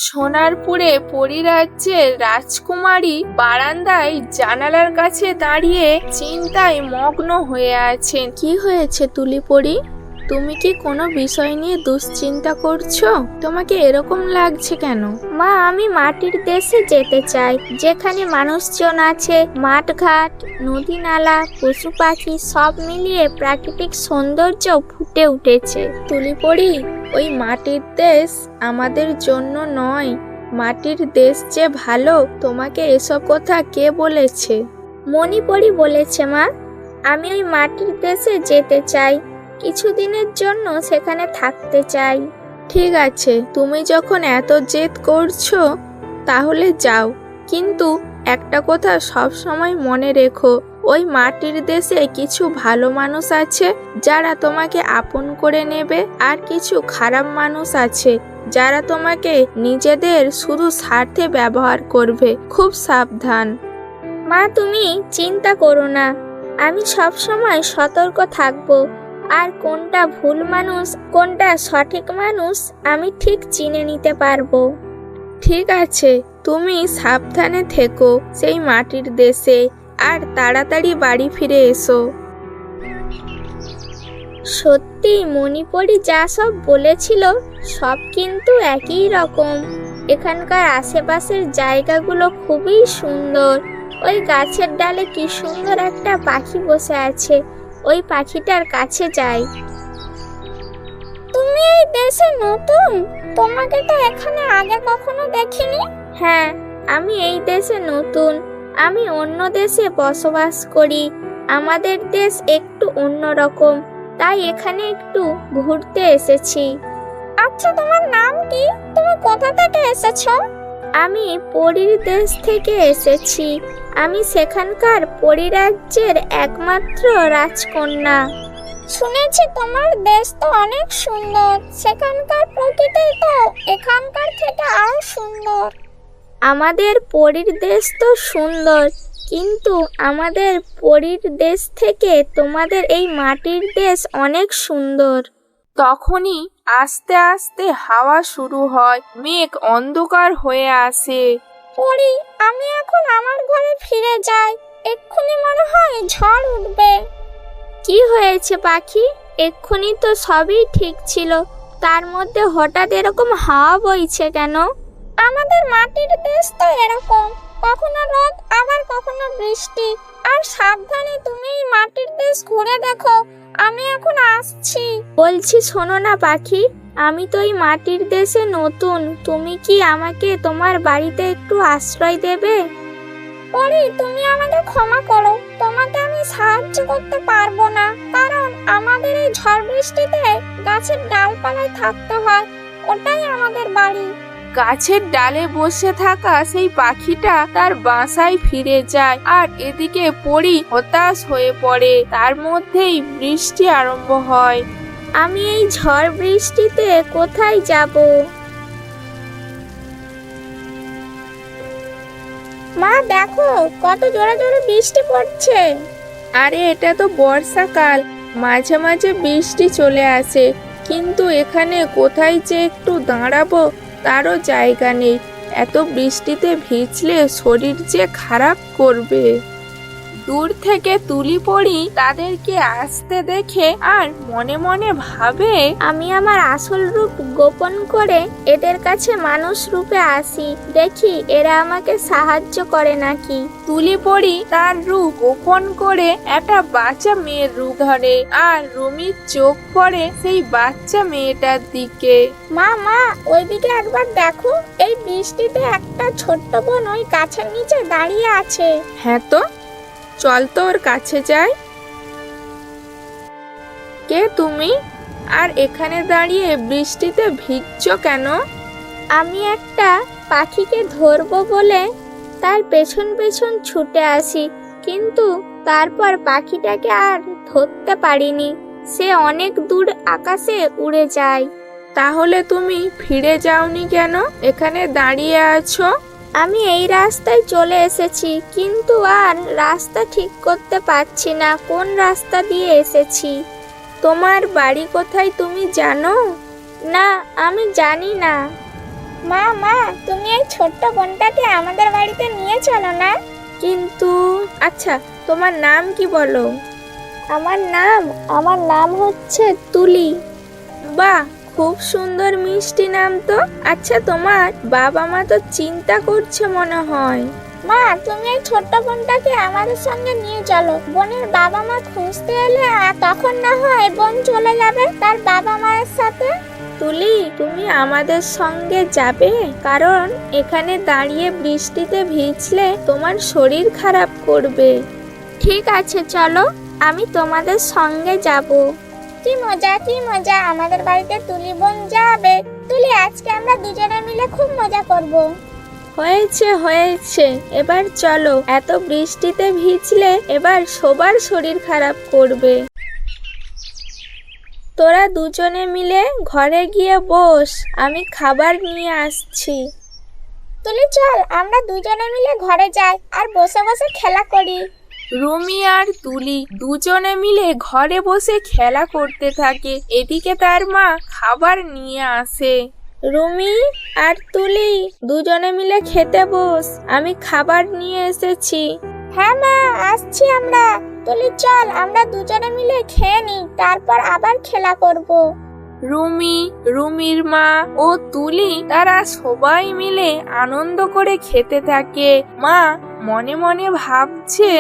সোনারপুরে পরিরাজ্যের রাজকুমারী বারান্দায় জানালার কাছে দাঁড়িয়ে চিন্তায় মগ্ন হয়ে আছেন। কি হয়েছে তুলিপরি? তুমি কি কোনো বিষয় নিয়ে দুশ্চিন্তা করছো? তোমাকে এরকম লাগছে কেন? মা, আমি মাটির দেশে যেতে চাই, যেখানে মানুষজন আছে, মাঠঘাট, নদী নালা, পশু পাখি সব মিলিয়ে প্রাকৃতিক সৌন্দর্য ফুটে উঠেছে। তুলিপরি, ওই মাটির দেশ আমাদের জন্য নয়। মাটির দেশ যে ভালো, তোমাকে এসব কথা কে বলেছে? মণিপরি বলেছে মা। আমি ওই মাটির দেশে যেতে চাই, কিছুদিনের জন্য সেখানে থাকতে চাই। ঠিক আছে, তুমি যখন এত জেদ করছো তাহলে যাও, কিন্তু একটা কথা সব সময় মনে রেখো, ওই মাটির দেশে কিছু ভালো মানুষ আছে যারা তোমাকে আপন করে নেবে, আর কিছু খারাপ মানুষ আছে যারা তোমাকে নিজেদের শুধু স্বার্থে ব্যবহার করবে। খুব সাবধান। মা, তুমি চিন্তা করো না, আমি সব সময় সতর্ক থাকবো, আর কোনটা ভুল মানুষ কোনটা সঠিক মানুষ আমি ঠিক চিনে নিতে পারবো। ঠিক আছে, তুমি সাবধানে থেকো সেই মাটির দেশে, আর তাড়াতাড়ি বাড়ি ফিরে এসো। সত্যি মণিপরি যা সব বলেছিল সব কিন্তু একই রকম। এখানকার আশেপাশের জায়গাগুলো খুবই সুন্দর। ওই গাছের ডালে কি সুন্দর একটা পাখি বসে আছে, ওই পাখিটার কাছে যাই। তুমি এই দেশে নতুন? তোমাকে তো এখানে আগে কখনো দেখিনি। হ্যাঁ, আমি এই দেশে নতুন। আমি অন্য দেশে বসবাস করি। আমাদের দেশ একটু অন্যরকম, তাই এখানে একটু ঘুরতে এসেছি। আচ্ছা, তোমার নাম কি? তুমি কোথা থেকে এসেছো? আমি পরীর দেশ থেকে এসেছি। আমি সেখানকার পরিরাজ্যের একমাত্র রাজকন্যা। শুনেছি তোমার দেশ তো অনেক সুন্দর, সেখানকার প্রকৃতি তো এখানকার থেকে আরো সুন্দর। আমাদের পরীর দেশ তো সুন্দর, কিন্তু আমাদের পরীর দেশ থেকে তোমাদের এই মাটির দেশ অনেক সুন্দর। তখনই আস্তে আস্তে হাওয়া শুরু হয়, মেঘ অন্ধকার হয়ে আসে। পরি, আমি এখন আমার ঘরে ফিরে যাই, এক্ষুনি মনে হয় ঝড় উঠবে। কি হয়েছে পাখি? এক্ষুনি তো সবই ঠিক ছিল, তার মধ্যে হঠাৎ এরকম হাওয়া বইছে কেন? আমাদের মাটির দেশ তো এরকম, কখনো রোদ আবার কখনো বৃষ্টি। আর সাবধানে তুমি এই মাটির দেশ ঘুরে দেখো, আমি এখন আসছি। বলছি শোনো না পাখি, আমি তো এই মাটির দেশে নতুন, তুমি কি আমাকে তোমার বাড়িতে একটু আশ্রয় দেবে? পরি, তুমি আমাকে ক্ষমা করো, তোমাকে আমি সাহায্য করতে পারবো না, কারণ আমাদের এই ঝড় বৃষ্টিতে গাছের ডালপালায় থাকতে হয়, ওটাই আমাদের বাড়ি। গাছের ডালে বসে থাকা সেই পাখিটা তার বাসায় ফিরে যায়, আর এদিকে পরি হতাশ হয়ে পড়ে। তার মধ্যেই বৃষ্টি আরম্ভ হয়। আমি এই ঝড় বৃষ্টিতে কোথায় যাব? মা দেখো, কত জোরে জোরে বৃষ্টি পড়ছে। আরে এটা তো বর্ষাকাল, মাঝে মাঝে বৃষ্টি চলে আসে, কিন্তু এখানে কোথায় যে একটু দাঁড়াবো তারও জায়গা নেই। এত বৃষ্টিতে ভিজলে শরীর যে খারাপ করবে। দূর থেকে তুলিপরি তাদেরকে আসতে দেখে আর মনে মনে ভাবে, আমি আমার আসল রূপ গোপন করে এদের কাছে মানুষ রূপে আসি, দেখি এরা আমাকে সাহায্য করে নাকি। তুলিপরি তার রূপ গোপন করে একটা বাচ্চা মেয়ের রূপ ধরে, আর রুমির চোখ পড়ে সেই বাচ্চা মেয়েটার দিকে। মা মা, ওইদিকে একবার দেখো, এই বৃষ্টিতে একটা ছোট্ট বোন ওই গাছের নিচে দাঁড়িয়ে আছে। হ্যাঁ তো, চল তো ওর কাছে যাই। কে তুমি? আর এখানে দাঁড়িয়ে বৃষ্টিতে ভিজছো কেন? আমি একটা পাখিকে ধরবো বলে তার পেছন পেছন ছুটে আসি, কিন্তু তারপর পাখিটাকে আর ধরতে পারিনি, সে অনেক দূর আকাশে উড়ে যায়। তাহলে তুমি ফিরে যাওনি কেন, এখানে দাঁড়িয়ে আছো? আমি এই রাস্তায় চলে এসেছি, কিন্তু আর রাস্তা ঠিক করতে পারছি না কোন রাস্তা দিয়ে এসেছি। তোমার বাড়ি কোথায় তুমি জানো? না, আমি জানি না। মা মা, এই ছোট্ট বোনটাকে আমাদের বাড়িতে নিয়ে চলো না। কিন্তু আচ্ছা, তোমার নাম কি বলো? আমার নাম হচ্ছে তুলি। বাহ, খুব সুন্দর মিষ্টি নাম তো। আচ্ছা, তোমার বাবা মা তো চিন্তা করছে মনে হয়। মা, তুমি এই ছোট্ট বোনটাকে আমাদের সঙ্গে নিয়ে চলো। বোনের বাবা মা খুঁজতে এলে আর তখন না হয় বোন চলে যাবে তার বাবা মায়ের সাথে। তুলি, তুমি আমাদের সঙ্গে যাবে? কারণ এখানে দাঁড়িয়ে বৃষ্টিতে ভিজলে তোমার শরীর খারাপ করবে। ঠিক আছে, চলো, আমি তোমাদের সঙ্গে যাব। কি মজা, কি মজা, আমাদের বাড়িতে তুলি বোন যাবে। তুলি, আজকে আমরা দুজনে মিলে খুব মজা করব। হয়েছে হয়েছে, এবার চলো। এত বৃষ্টিতে ভিজলে এবার সবার শরীর খারাপ করবে। তোরা দুজনে মিলে ঘরে গিয়ে বস, আমি খাবার নিয়ে আসছি। তুলি, চল আমরা দুজনে মিলে ঘরে যাই আর বসে বসে খেলা করি। রুমি আর তুলি দুজনে মিলে ঘরে বসে খেলা করতে থাকে। এদিকে তার মা খাবার নিয়ে আসে। রুমি আর তুলি, দুজনে মিলে খেতে বস, আমি খাবার নিয়ে এসেছি। হ্যাঁ মা, আসছি আমরা। তুলি, চল আমরা দুজনে মিলে খেয়ে নিই, তারপর আবার খেলা করব। রুমি, রুমির মা ও তুলি তারা সবাই মিলে আনন্দ করে খেতে থাকে। মা মনে মনে ভাবছে,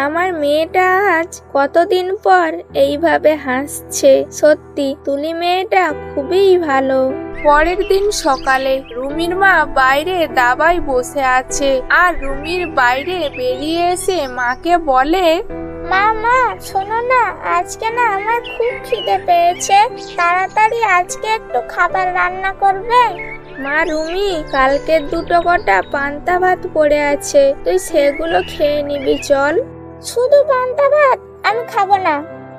আমার মেয়েটা আজ কতদিন পর এইভাবে হাসছে। সত্যি তুলি মেয়েটা খুবই ভালো। পরের দিন সকালে রুমির মা বাইরে দাবায় বসে আছে আর রুমির বাইরে বেরিয়ে এসে মাকে বলে, মা, শোনো না, আজকে না আমার খুব খিদে পেয়েছে। তাড়াতাড়ি আজকে একটু খাবার রান্না করবে। মা রুমি, কালকের দুটো কটা পান্তা ভাত পড়ে আছে, তুই সেগুলো খেয়ে নিবি চল। শুধু পান্তা ভাত? আমি খাবো না।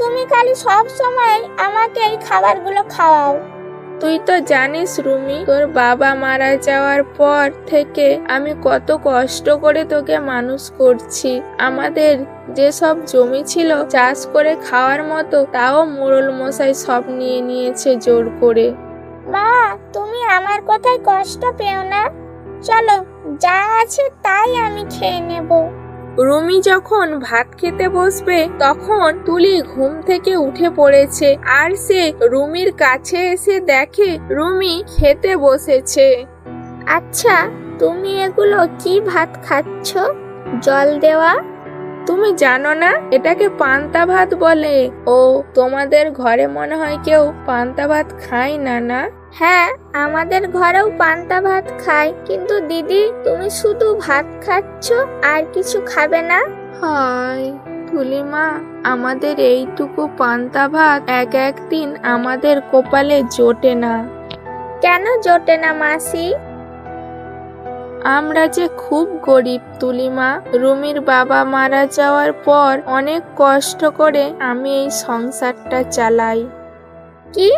তুমি খালি সব সময় আমাকে এই খাবারগুলো খাওয়াও। তুই তো জানিস রুমি, তোর বাবা মারা যাওয়ার পর থেকে আমি কত কষ্ট করে তোকে মানুষ করছি। আমাদের যে সব জমি ছিল চাষ করে খাওয়ার মতো, তাও মোড়ল মশাই সব নিয়ে নিয়েছে জোর করে। মা, তুমি আমার কথায় কষ্ট পেও না। চলো, যা আছে তাই আমি খেয়ে নেব। রুমি যখন ভাত খেতে বসবে তখন তুলি ঘুম থেকে উঠে পড়েছে আর সে রুমির কাছে এসে দেখে রুমি খেতে বসেছে। আচ্ছা, তুমি এগুলো কি ভাত খাচ্ছ? জল দেওয়া? তুমি জানো না এটাকে পান্তা ভাত বলে? ও, তোমাদের ঘরে মনে হয় কেউ পান্তা ভাত খায় না, না? হ্যাঁ, আমাদের ঘরেও পান্তা ভাত খায়, কিন্তু দিদি তুমি শুধু ভাত খাচ্ছ আর কিছু খাবে না? হায় তুলিমা, আমাদের এইটুকু পান্তা ভাত এক একদিন আমাদের কপালে জোটে না। কেন জোটে না মাসি? আমরা যে খুব গরিব তুলিমা। রুমির বাবা মারা যাওয়ার পর অনেক কষ্ট করে আমি এই সংসারটা চালাই। কি,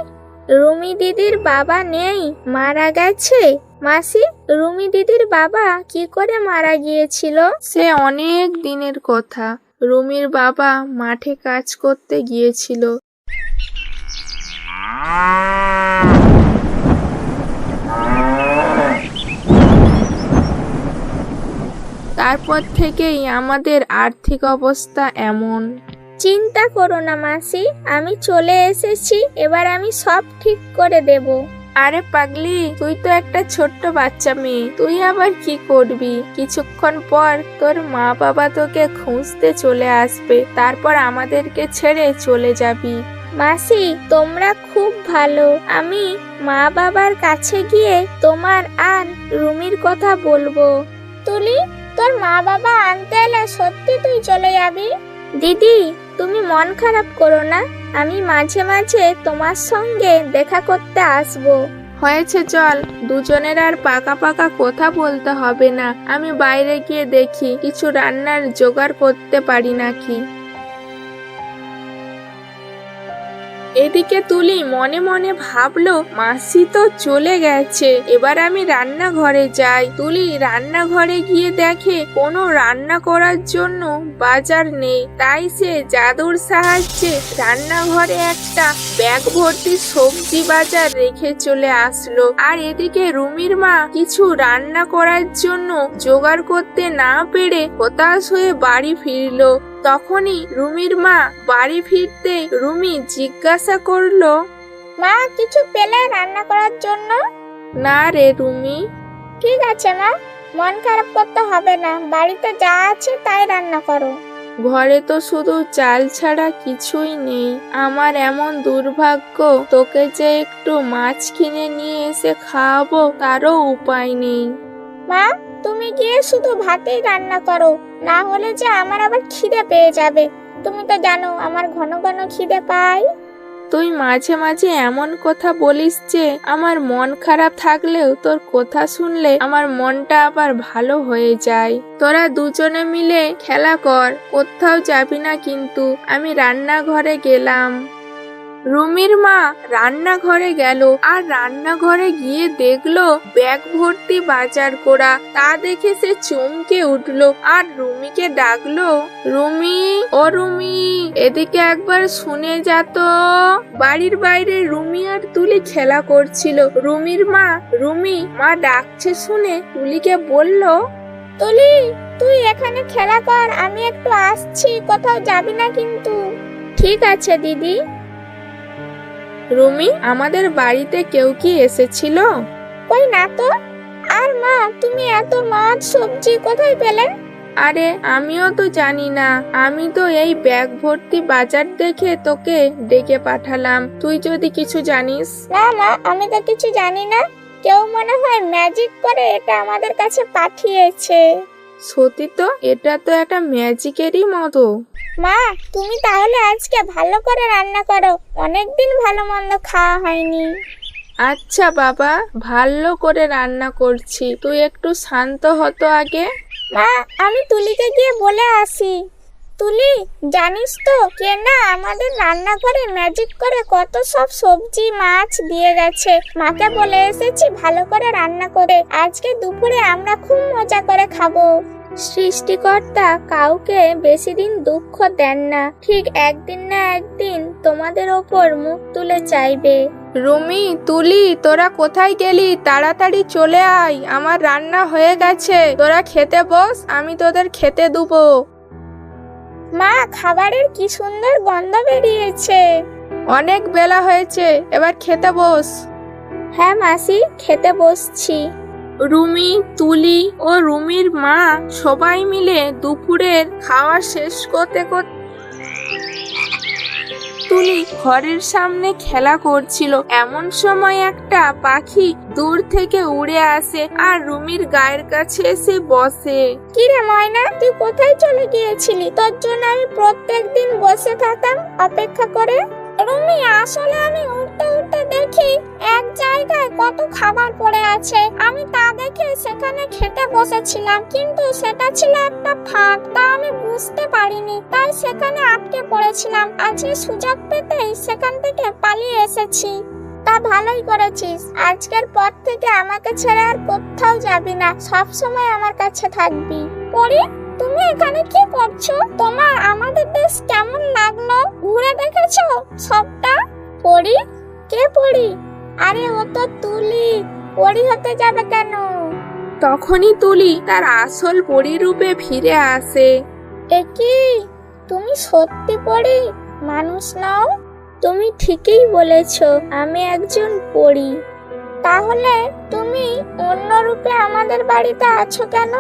রুমি দিদির বাবা নেই, মারা গেছে? মাসি, রুমি দিদির বাবা কি করে মারা গিয়েছিল? সে অনেক দিনের কথা। রুমির বাবা মাঠে কাজ করতে গিয়েছিল। তারপর থেকেই আমাদের আর্থিক অবস্থা এমন। চিন্তা করো না মাসি, আমি চলে এসেছি, এবার আমি সব ঠিক করে দেব। আরে পাগলি, তুই তো একটা ছোট্ট বাচ্চা মেয়ে, তুই আবার কি করবি? কিছুক্ষণ পর তোর মা বাবা তোকে খুঁজতে চলে আসবে, তারপর আমাদেরকে ছেড়ে চলে যাবি। মাসি, তোমরা খুব ভালো। আমি মা বাবার কাছে গিয়ে তোমার আর রুমির কথা বলবো। তুলি, তোর মা বাবা আনতে এলে সত্যি তুই চলে যাবি? দিদি, তুমি মন খারাপ করো না, আমি মাঝে মাঝে তোমার সঙ্গে দেখা করতে আসবো। হয়েছে, চল, দুজনের আর পাকা পাকা কথা বলতে হবে না। আমি বাইরে গিয়ে দেখি কিছু রান্নার জোগাড় করতে পারি নাকি। এদিকে তুলি মনে মনে ভাবলো মাসি তো চলে গেছে, এবার আমি রান্নাঘরে যাই। তুলি রান্নাঘরে গিয়ে দেখে কোনো রান্না করার জন্য বাজার নেই, তাই সে জাদুর সাহায্যে রান্নাঘরে একটা ব্যাগ ভর্তি সবজি বাজার রেখে চলে আসলো। আর এদিকে রুমির মা কিছু রান্না করার জন্য জোগাড় করতে না পেরে হতাশ হয়ে বাড়ি ফিরলো। তখনই রুমির মা বাড়ি ফিরতে রুমি জিজ্ঞাসা করলো, মা কিছু পেলে রান্না করার জন্য? না রে রুমি। ঠিক আছে মা, মন খারাপ করতে হবে না, বাড়িতে যা আছে তাই রান্না করো। ঘরে তো শুধু চাল ছাড়া কিছুই নেই। আমার এমন দুর্ভাগ্য, তোকে যে একটু মাছ কিনে নিয়ে এসে খাওয়াবো তারও উপায় নেই। মা তুমি গিয়ে শুধু ভাতেই রান্না করো, না হলে যে আমার আবার খিদে পেয়ে যাবে। তুমি তো জানো আমার ঘন ঘন খিদে পায়। তুই মাঝে মাঝে এমন কথা বলিস যে আমার মন খারাপ থাকলেও তোর কথা শুনলে আমার মনটা আবার ভালো হয়ে যায়। তোরা দুজনে মিলে খেলা কর, কোথাও যাবি না কিন্তু। আমি রান্নাঘরে গেলাম। রুমির মা রান্নাঘরে গেল আর রান্নাঘরে গিয়ে দেখলো ব্যাগ ভর্তি বাজার করা। তা দেখে সে চমকে উঠলো আর রুমিকে ডাকলো, রুমি, ও রুমি, এদিকে একবার শুনে যা তো। বাড়ির বাইরে রুমি আর তুলি খেলা করছিল। রুমির মা রুমি মা ডাকছে শুনে তুলিকে বলল, তুলি তুই এখানে খেলা কর, আমি একটু আসছি, কোথাও যাবি না কিন্তু। ঠিক আছে দিদি। রুমি, আমাদের বাড়িতে কেউ কি এসেছিল? কই না তো। আর মা তুমি এত মাছ সবজি কোথায় পেলে? আরে আমিও তো জানি না, আমি তো এই ব্যাগ ভর্তি বাজার দেখে তোকে ডেকে পাঠালাম। তুই যদি কিছু জানিস। না না, আমি তো কিছু জানি না, কেউ মনে হয় ম্যাজিক করে এটা আমাদের কাছে পাঠিয়েছে। সত্যি তো, এটা তো একটা ম্যাজিকেরই মতো। মা তুমি তাহলে আজকে ভালো করে রান্না করো, অনেকদিন ভালো মন্দ খাওয়া হয়নি। আচ্ছা বাবা, ভালো করে রান্না করছি, তুই একটু শান্ত হতো আগে। মা আমি তুলিকে গিয়ে বলে আসি। তুলি জানিস তো কে না আমাদের রান্নাঘরে ম্যাজিক করে কত সব সবজি মাছ দিয়ে গেছে। মাকে বলে এসেছি ভালো করে রান্না করে আজকে দুপুরে আমরা খুব মজা করে খাবো। সৃষ্টিকর্তা কাউকে বেশি দিন দুঃখ দেন না, ঠিক একদিন না একদিন তোমাদের ওপর মুখ তুলে চাইবে। রুমি, তুলি, তোরা কোথায় গেলি? তাড়াতাড়ি চলে আয়, আমার রান্না হয়ে গেছে। তোরা খেতে বস, আমি তোদের খেতে দেবো। মা খাবারের কি সুন্দর গন্ধ বেরিয়েছে। অনেক বেলা হয়েছে, এবার খেতে বস। হ্যাঁ মাসি, খেতে বসছি। রুমি, তুলি ও রুমির মা সবাই মিলে দুপুরের খাওয়া শেষ করতে করতে তুলি ঘরের সামনে খেলা করছিল। এমন সময় একটা পাখি দূর থেকে উড়ে আসে আর রুমির গায়ের কাছে এসে বসে। কি রে ময়না, তুই কোথায় চলে গিয়েছিলি? তোর জন্য আমি প্রত্যেকদিন বসে থাকতাম অপেক্ষা করে। রুমি আসলে আমি উঠতে উঠতে দেখি এক জায়গায় কত খাবার পড়ে আছে, আমি তা দেখে সেখানে খেতে বসেছিলাম, কিন্তু সেটা ছিল একটা ফাঁক, তা আমি বুঝতে পারিনি, তাই সেখানে আটকে পড়েছিলাম। আজকে সুযোগ পেতেই সেখান থেকে পালিয়ে এসেছি। তা ভালোই করেছিস, আজকের পর থেকে আমাকে ছেড়ে আর কোথাও যাবি না, সব সময় আমার কাছে থাকবি। পরি তুমি এখানে কি করছো? তোমার আমাদের দেশ কেমন লাগলো? ঘুরে দেখেছো সবটা? পরি? কে পরি? আরে ও তো তুলি, পরি হতে যাবে কেন? তখনই তুলি তার আসল পরী রূপে ফিরে আসে। এ কি, তুমি সত্যি পরি, মানুষ নও? তুমি ঠিকই বলেছো, আমি একজন পরি। তাহলে তুমি অন্য রূপে আমাদের বাড়িতে আছো কেন?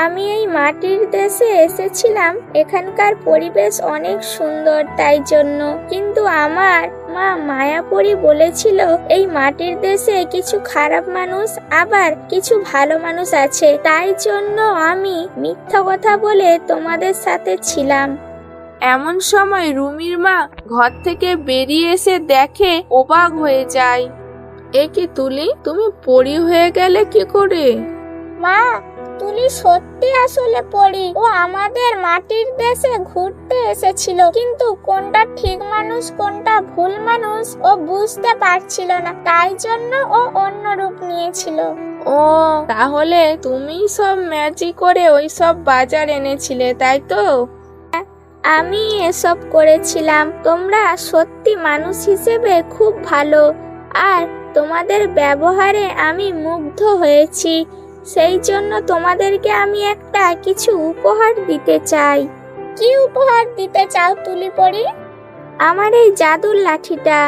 আমি এই মাটির দেশে এসেছিলাম, এখানকার পরিবেশ অনেক সুন্দর তাই জন্য, কিন্তু আমার মা মায়াপরি বলেছিল এই মাটির দেশে কিছু খারাপ মানুষ আবার কিছু ভালো মানুষ আছে, তাই জন্য আমি মিথ্যা কথা বলে তোমাদের সাথে ছিলাম। এমন সময় রুমির মা ঘর থেকে বেরিয়ে এসে দেখে অবাক হয়ে যায়। এ কি তুলি, তুমি পরী হয়ে গেলে কি করে? মা তুই তুলি সত্যি আসলে পড়ি। ও আমাদের মাটির দেশে ঘুরতে এসেছিল, কিন্তু কোনটা ঠিক মানুষ কোনটা ভুল মানুষ ও বুঝতে পারছিল না, তাই জন্য ও অন্য রূপ নিয়েছিল। ও, তাহলে তুমি সব ম্যাজিক করে ওই সব বাজার এনেছিলে, তাই তো? আমি এসব করেছিলাম। তোমরা সত্যি মানুষ হিসেবে খুব ভালো, আর তোমাদের ব্যবহারে আমি মুগ্ধ হয়েছি। সেই জন্য তোমাদেরকে আমি একটা কিছু উপহার দিতে চাই। কি উপহার দিতে চাও তুলি পড়ি? আমার এই জাদুর লাঠিটা।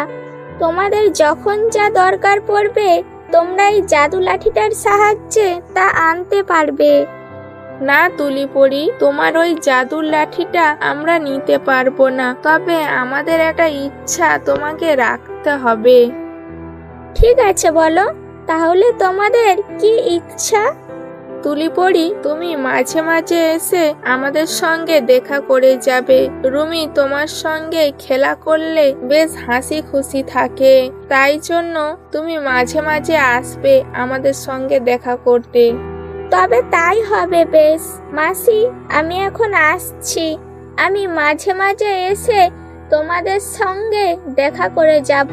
তোমাদের যখন যা দরকার পড়বে তোমরা এই জাদু লাঠিটার সাহায্যে তা আনতে পারবে। না তুলি পড়ি, তোমার ওই জাদুর লাঠিটা আমরা নিতে পারবো না, তবে আমাদের একটা ইচ্ছা তোমাকে রাখতে হবে। ঠিক আছে, বলো তাহলে তোমাদের কি ইচ্ছা? তুলি পড়ি, তুমি মাঝে মাঝে এসে আমাদের সঙ্গে দেখা করে যাবে। রুমি তোমার সঙ্গে খেলা করলে বেশ হাসি খুশি থাকে, তাই জন্য তুমি মাঝে মাঝে আসবে আমাদের সঙ্গে দেখা করতে। তবে তাই হবে। বেশ মাসি, আমি এখন আসছি। আমি মাঝে মাঝে এসে তোমাদের সঙ্গে দেখা করে যাব।